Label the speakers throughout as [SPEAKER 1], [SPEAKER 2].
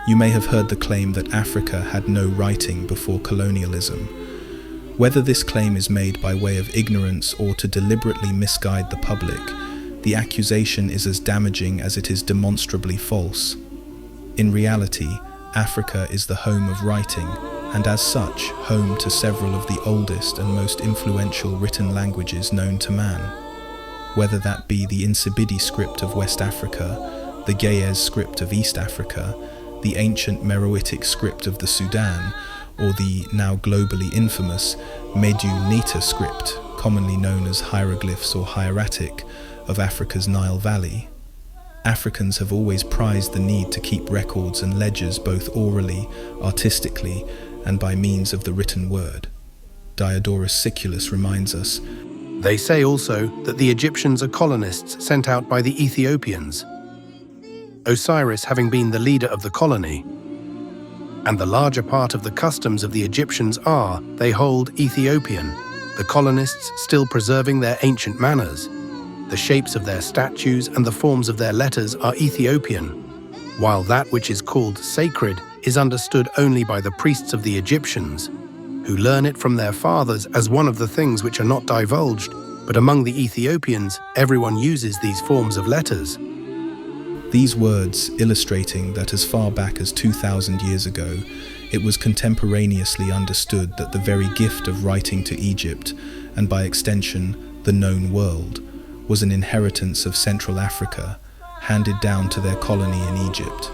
[SPEAKER 1] You may have heard the claim that Africa had no writing before colonialism. Whether this claim is made by way of ignorance or to deliberately misguide the public, the accusation is as damaging as it is demonstrably false. In reality, Africa is the home of writing, and as such, home to several of the oldest and most influential written languages known to man. Whether that be the Nsibidi script of West Africa, the Ge'ez script of East Africa, the ancient Meroitic script of the Sudan, or the now globally infamous Medu-Neter script, commonly known as hieroglyphs or hieratic, of Africa's Nile Valley. Africans have always prized the need to keep records and ledgers both orally, artistically, and by means of the written word. Diodorus Siculus reminds us,
[SPEAKER 2] They say also that the Egyptians are colonists sent out by the Ethiopians, Osiris having been the leader of the colony. And the larger part of the customs of the Egyptians are, they hold, Ethiopian, the colonists still preserving their ancient manners. The shapes of their statues and the forms of their letters are Ethiopian, while that which is called sacred is understood only by the priests of the Egyptians, who learn it from their fathers as one of the things which are not divulged, but among the Ethiopians, everyone uses these forms of letters.
[SPEAKER 1] These words illustrating that as far back as 2,000 years ago, it was contemporaneously understood that the very gift of writing to Egypt, and by extension, the known world, was an inheritance of Central Africa, handed down to their colony in Egypt.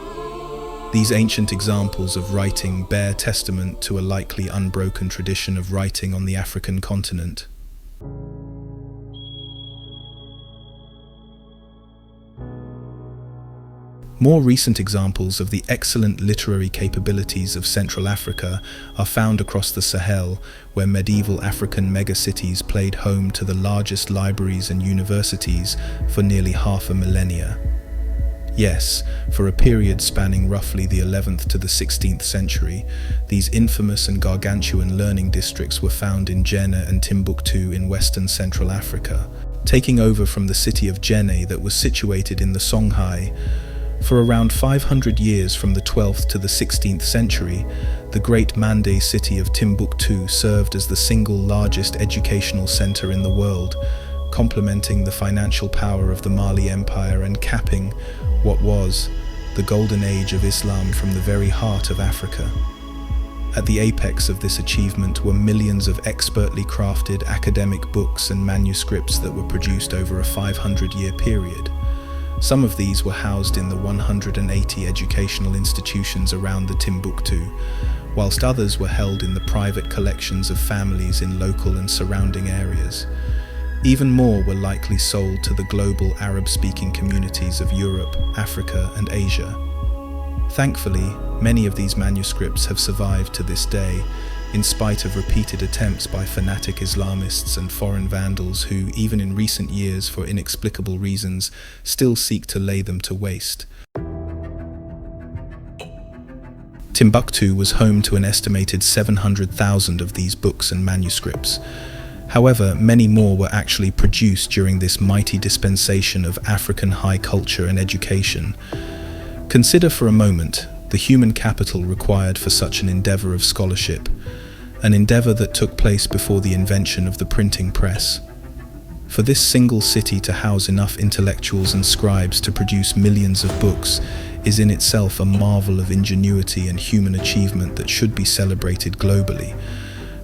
[SPEAKER 1] These ancient examples of writing bear testament to a likely unbroken tradition of writing on the African continent. More recent examples of the excellent literary capabilities of Central Africa are found across the Sahel, where medieval African megacities played home to the largest libraries and universities for nearly half a millennia. Yes, for a period spanning roughly the 11th to the 16th century, these infamous and gargantuan learning districts were found in Djenné and Timbuktu in western Central Africa, taking over from the city of Djenné that was situated in the Songhai. For around 500 years from the 12th to the 16th century, the great Mande city of Timbuktu served as the single largest educational center in the world, complementing the financial power of the Mali Empire and capping what was the golden age of Islam from the very heart of Africa. At the apex of this achievement were millions of expertly crafted academic books and manuscripts that were produced over a 500-year period. Some of these were housed in the 180 educational institutions around the Timbuktu, whilst others were held in the private collections of families in local and surrounding areas. Even more were likely sold to the global Arab-speaking communities of Europe, Africa, and Asia. Thankfully, many of these manuscripts have survived to this day, in spite of repeated attempts by fanatic Islamists and foreign vandals who, even in recent years for inexplicable reasons, still seek to lay them to waste. Timbuktu was home to an estimated 700,000 of these books and manuscripts. However, many more were actually produced during this mighty dispensation of African high culture and education. Consider for a moment the human capital required for such an endeavor of scholarship, an endeavor that took place before the invention of the printing press. For this single city to house enough intellectuals and scribes to produce millions of books is in itself a marvel of ingenuity and human achievement that should be celebrated globally.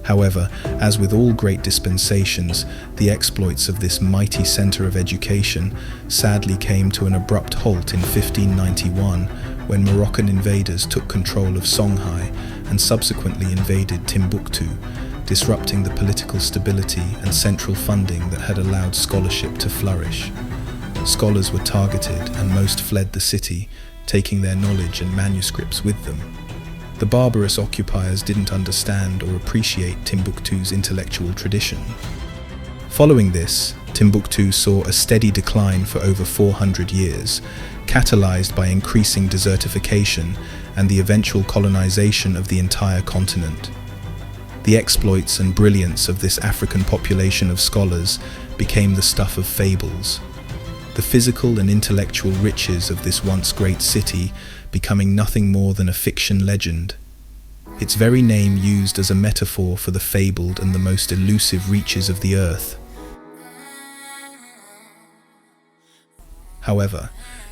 [SPEAKER 1] However, as with all great dispensations, the exploits of this mighty center of education sadly came to an abrupt halt in 1591, when Moroccan invaders took control of Songhai and subsequently invaded Timbuktu, disrupting the political stability and central funding that had allowed scholarship to flourish. Scholars were targeted and most fled the city, taking their knowledge and manuscripts with them. The barbarous occupiers didn't understand or appreciate Timbuktu's intellectual tradition. Following this, Timbuktu saw a steady decline for over 400 years, catalyzed by increasing desertification and the eventual colonization of the entire continent. The exploits and brilliance of this African population of scholars became the stuff of fables. the physical and intellectual riches of this once great city becoming nothing more than a fiction legend. Its very name used as a metaphor for the fabled and the most elusive reaches of the earth. However,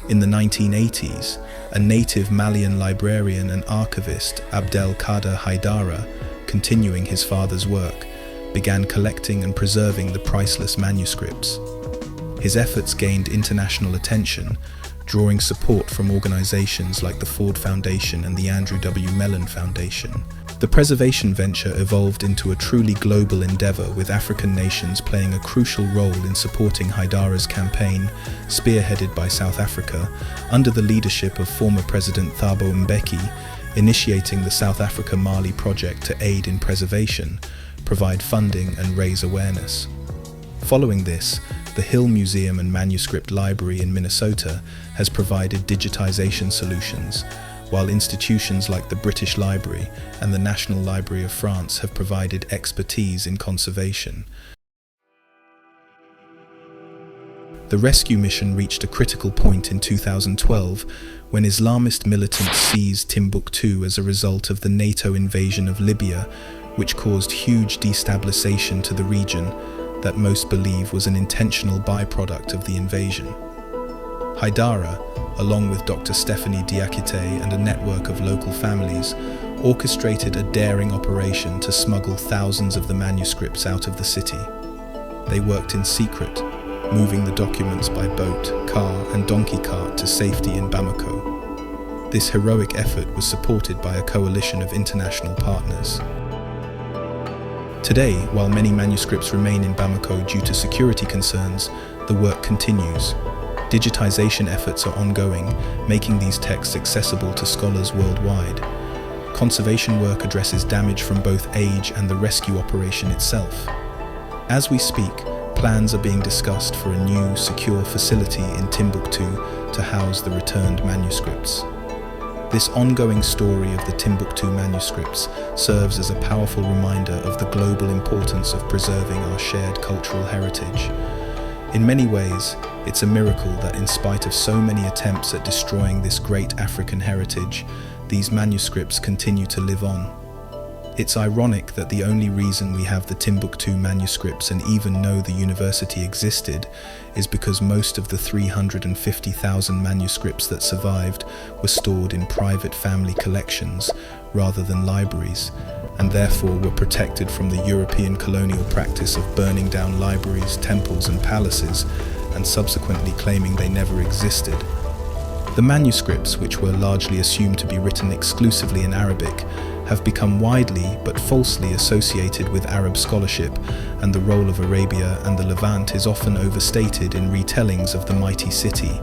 [SPEAKER 1] in the 1980s, a native Malian librarian and archivist, Abdelkader Haidara, continuing his father's work, began collecting and preserving the priceless manuscripts. His efforts gained international attention, drawing support from organizations like the Ford Foundation and the Andrew W. Mellon Foundation. The preservation venture evolved into a truly global endeavor, with African nations playing a crucial role in supporting Haidara's campaign, spearheaded by South Africa, under the leadership of former President Thabo Mbeki, initiating the South Africa-Mali project to aid in preservation, provide funding and raise awareness. Following this, the Hill Museum and Manuscript Library in Minnesota has provided digitization solutions, while institutions like the British Library and the National Library of France have provided expertise in conservation. The rescue mission reached a critical point in 2012 when Islamist militants seized Timbuktu as a result of the NATO invasion of Libya, which caused huge destabilization to the region that most believe was an intentional byproduct of the invasion. Haidara, along with Dr. Stephanie Diakite and a network of local families, orchestrated a daring operation to smuggle thousands of the manuscripts out of the city. They worked in secret, moving the documents by boat, car, and donkey cart to safety in Bamako. This heroic effort was supported by a coalition of international partners. Today, while many manuscripts remain in Bamako due to security concerns, the work continues. Digitization efforts are ongoing, making these texts accessible to scholars worldwide. Conservation work addresses damage from both age and the rescue operation itself. As we speak, plans are being discussed for a new, secure facility in Timbuktu to house the returned manuscripts. This ongoing story of the Timbuktu manuscripts serves as a powerful reminder of the global importance of preserving our shared cultural heritage. In many ways, it's a miracle that in spite of so many attempts at destroying this great African heritage, these manuscripts continue to live on. It's ironic that the only reason we have the Timbuktu manuscripts and even know the university existed is because most of the 350,000 manuscripts that survived were stored in private family collections rather than libraries, and therefore were protected from the European colonial practice of burning down libraries, temples, and palaces, and subsequently claiming they never existed. The manuscripts, which were largely assumed to be written exclusively in Arabic, have become widely but falsely associated with Arab scholarship, and the role of Arabia and the Levant is often overstated in retellings of the mighty city.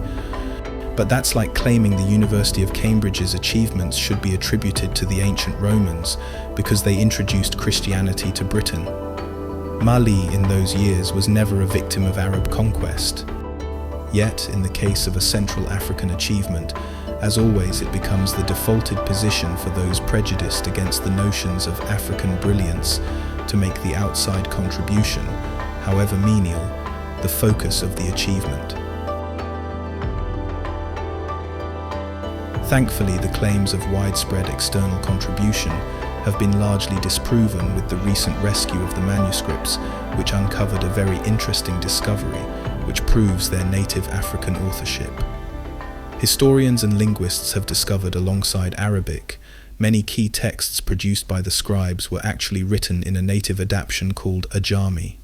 [SPEAKER 1] But that's like claiming the University of Cambridge's achievements should be attributed to the ancient Romans because they introduced Christianity to Britain. Mali in those years was never a victim of Arab conquest. Yet, in the case of a Central African achievement, as always, it becomes the defaulted position for those prejudiced against the notions of African brilliance to make the outside contribution, however menial, the focus of the achievement. Thankfully, the claims of widespread external contribution have been largely disproven with the recent rescue of the manuscripts, which uncovered a very interesting discovery, which proves their native African authorship. Historians and linguists have discovered, alongside Arabic, many key texts produced by the scribes were actually written in a native adaptation called Ajami.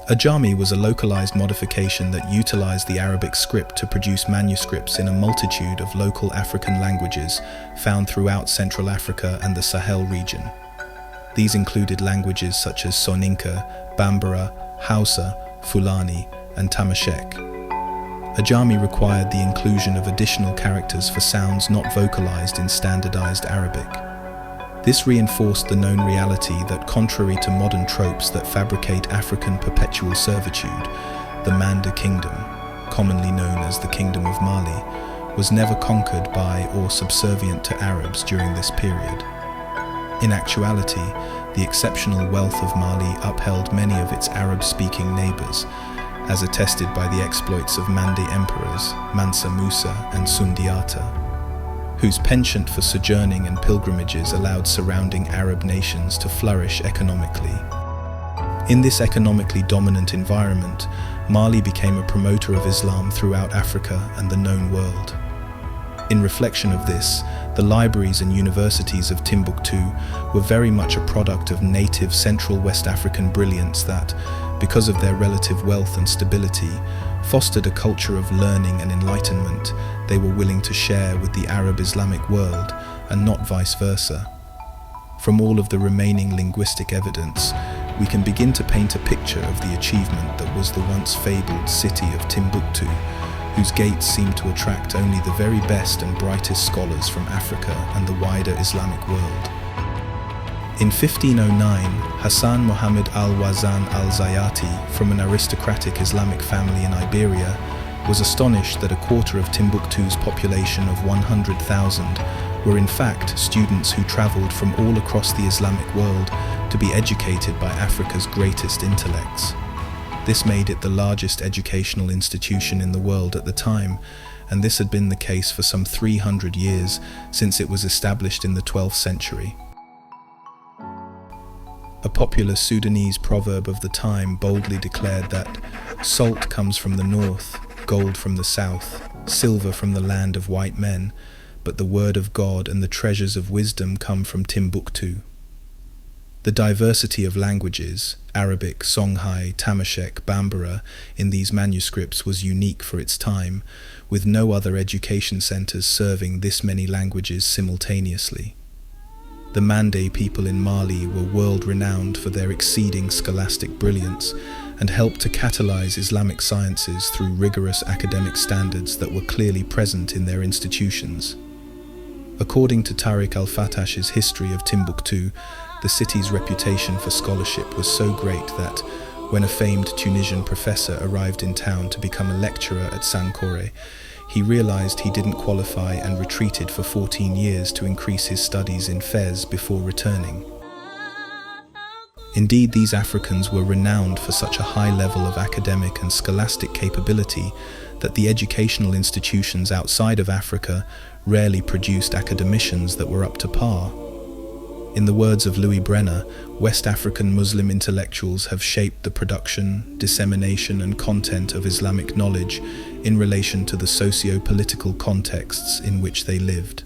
[SPEAKER 1] Ajami was a localized modification that utilized the Arabic script to produce manuscripts in a multitude of local African languages found throughout Central Africa and the Sahel region. These included languages such as Soninka, Bambara, Hausa, Fulani, and Tamashek. Ajami required the inclusion of additional characters for sounds not vocalized in standardized Arabic. This reinforced the known reality that, contrary to modern tropes that fabricate African perpetual servitude, the Manda Kingdom, commonly known as the Kingdom of Mali, was never conquered by or subservient to Arabs during this period. In actuality, the exceptional wealth of Mali upheld many of its Arab-speaking neighbors, as attested by the exploits of Mande emperors, Mansa Musa and Sundiata, whose penchant for sojourning and pilgrimages allowed surrounding Arab nations to flourish economically. In this economically dominant environment, Mali became a promoter of Islam throughout Africa and the known world. In reflection of this, the libraries and universities of Timbuktu were very much a product of native Central West African brilliance that, because of their relative wealth and stability, fostered a culture of learning and enlightenment they were willing to share with the Arab Islamic world, and not vice versa. From all of the remaining linguistic evidence, we can begin to paint a picture of the achievement that was the once fabled city of Timbuktu, whose gates seemed to attract only the very best and brightest scholars from Africa and the wider Islamic world. In 1509, Hassan Muhammad al-Wazan al-Zayati, from an aristocratic Islamic family in Iberia, was astonished that a quarter of Timbuktu's population of 100,000 were in fact students who travelled from all across the Islamic world to be educated by Africa's greatest intellects. This made it the largest educational institution in the world at the time, and this had been the case for some 300 years since it was established in the 12th century. A popular Sudanese proverb of the time boldly declared that salt comes from the north, gold from the south, silver from the land of white men, but the word of God and the treasures of wisdom come from Timbuktu. The diversity of languages, Arabic, Songhai, Tamashek, Bambara, in these manuscripts was unique for its time, with no other education centers serving this many languages simultaneously. The Mande people in Mali were world-renowned for their exceeding scholastic brilliance and helped to catalyze Islamic sciences through rigorous academic standards that were clearly present in their institutions. According to Tariq al-Fatash's History of Timbuktu, the city's reputation for scholarship was so great that, when a famed Tunisian professor arrived in town to become a lecturer at Sankore, he realized he didn't qualify and retreated for 14 years to increase his studies in Fez before returning. Indeed, these Africans were renowned for such a high level of academic and scholastic capability that the educational institutions outside of Africa rarely produced academicians that were up to par. In the words of Louis Brenner, West African Muslim intellectuals have shaped the production, dissemination and content of Islamic knowledge in relation to the socio-political contexts in which they lived.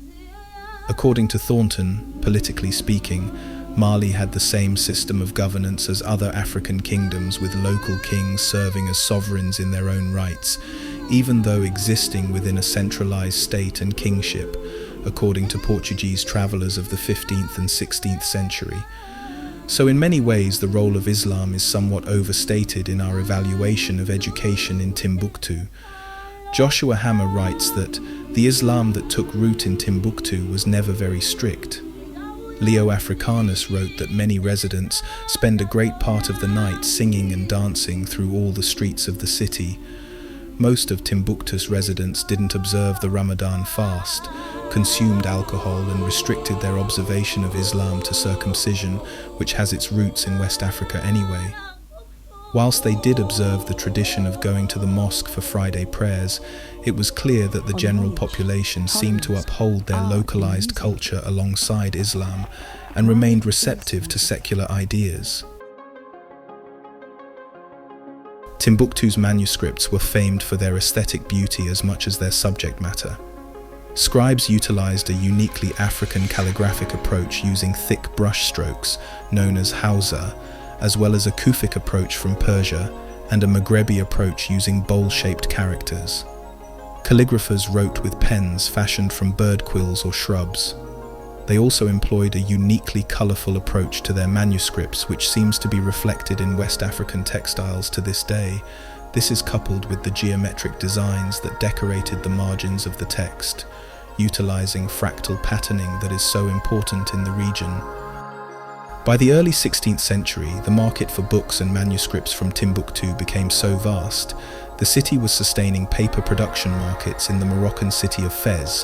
[SPEAKER 1] According to Thornton, politically speaking, Mali had the same system of governance as other African kingdoms, with local kings serving as sovereigns in their own rights, even though existing within a centralized state and kingship, according to Portuguese travelers of the 15th and 16th century. So in many ways, the role of Islam is somewhat overstated in our evaluation of education in Timbuktu. Joshua Hammer writes that the Islam that took root in Timbuktu was never very strict. Leo Africanus wrote that many residents spend a great part of the night singing and dancing through all the streets of the city. Most of Timbuktu's residents didn't observe the Ramadan fast, consumed alcohol and restricted their observation of Islam to circumcision, which has its roots in West Africa anyway. Whilst they did observe the tradition of going to the mosque for Friday prayers, it was clear that the general population seemed to uphold their localized culture alongside Islam and remained receptive to secular ideas. Timbuktu's manuscripts were famed for their aesthetic beauty as much as their subject matter. Scribes utilized a uniquely African calligraphic approach using thick brush strokes, known as Hausa, as well as a Kufic approach from Persia and a Maghrebi approach using bowl-shaped characters. Calligraphers wrote with pens fashioned from bird quills or shrubs. They also employed a uniquely colorful approach to their manuscripts, which seems to be reflected in West African textiles to this day. This is coupled with the geometric designs that decorated the margins of the text, utilizing fractal patterning that is so important in the region. By the early 16th century, the market for books and manuscripts from Timbuktu became so vast, the city was sustaining paper production markets in the Moroccan city of Fez,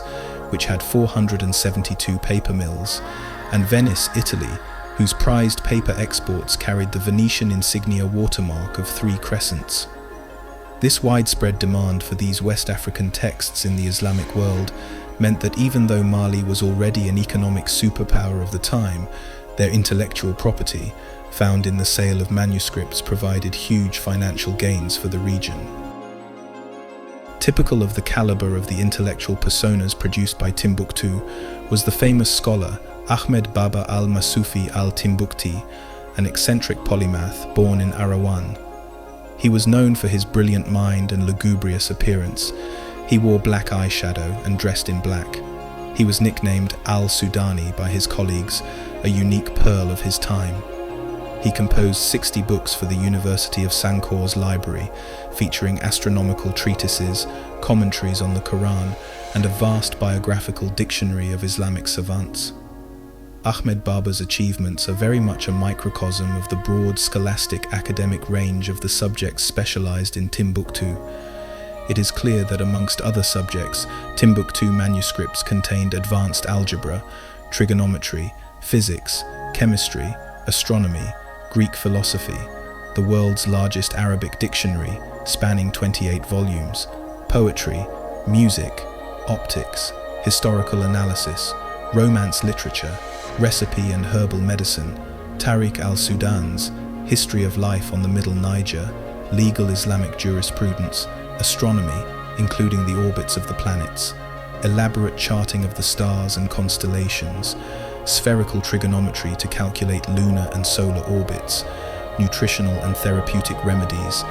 [SPEAKER 1] which had 472 paper mills, and Venice, Italy, whose prized paper exports carried the Venetian insignia watermark of 3 crescents. This widespread demand for these West African texts in the Islamic world meant that even though Mali was already an economic superpower of the time, their intellectual property, found in the sale of manuscripts, provided huge financial gains for the region. Typical of the caliber of the intellectual personas produced by Timbuktu was the famous scholar Ahmed Baba al-Masufi al-Timbukti, an eccentric polymath born in Arawan. He was known for his brilliant mind and lugubrious appearance. He wore black eyeshadow and dressed in black. He was nicknamed Al-Sudani by his colleagues, a unique pearl of his time. He composed 60 books for the University of Sankor's library, featuring astronomical treatises, commentaries on the Quran, and a vast biographical dictionary of Islamic savants. Ahmed Baba's achievements are very much a microcosm of the broad scholastic academic range of the subjects specialized in Timbuktu. It is clear that amongst other subjects, Timbuktu manuscripts contained advanced algebra, trigonometry, physics, chemistry, astronomy, Greek philosophy, the world's largest Arabic dictionary, spanning 28 volumes, poetry, music, optics, historical analysis, romance literature, recipe and herbal medicine, Tariq al-Sudan's History of Life on the Middle Niger, legal Islamic jurisprudence, astronomy, including the orbits of the planets, elaborate charting of the stars and constellations, spherical trigonometry to calculate lunar and solar orbits, nutritional and therapeutic remedies,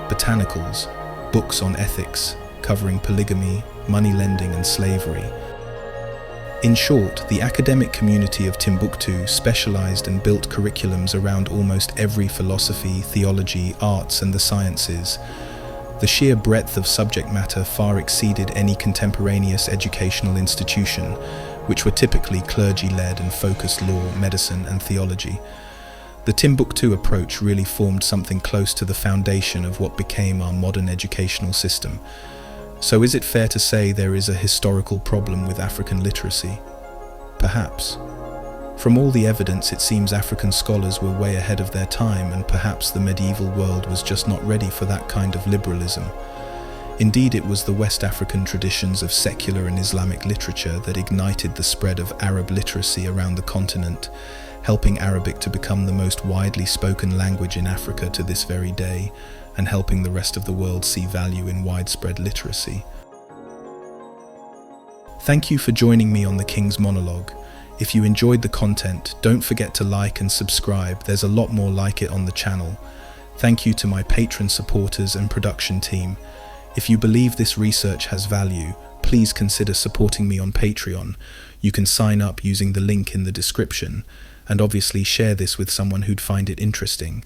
[SPEAKER 1] botanicals, books on ethics, covering polygamy, money lending and slavery. In short, the academic community of Timbuktu specialized and built curriculums around almost every philosophy, theology, arts and the sciences. The sheer breadth of subject matter far exceeded any contemporaneous educational institution, which were typically clergy-led and focused law, medicine and theology. The Timbuktu approach really formed something close to the foundation of what became our modern educational system. So is it fair to say there is a historical problem with African literacy? Perhaps. From all the evidence, it seems African scholars were way ahead of their time, and perhaps the medieval world was just not ready for that kind of liberalism. Indeed, it was the West African traditions of secular and Islamic literature that ignited the spread of Arab literacy around the continent, helping Arabic to become the most widely spoken language in Africa to this very day, and helping the rest of the world see value in widespread literacy. Thank you for joining me on the King's Monologue. If you enjoyed the content, don't forget to like and subscribe. There's a lot more like it on the channel. Thank you to my patron supporters and production team. If you believe this research has value, please consider supporting me on Patreon. You can sign up using the link in the description, and obviously share this with someone who'd find it interesting.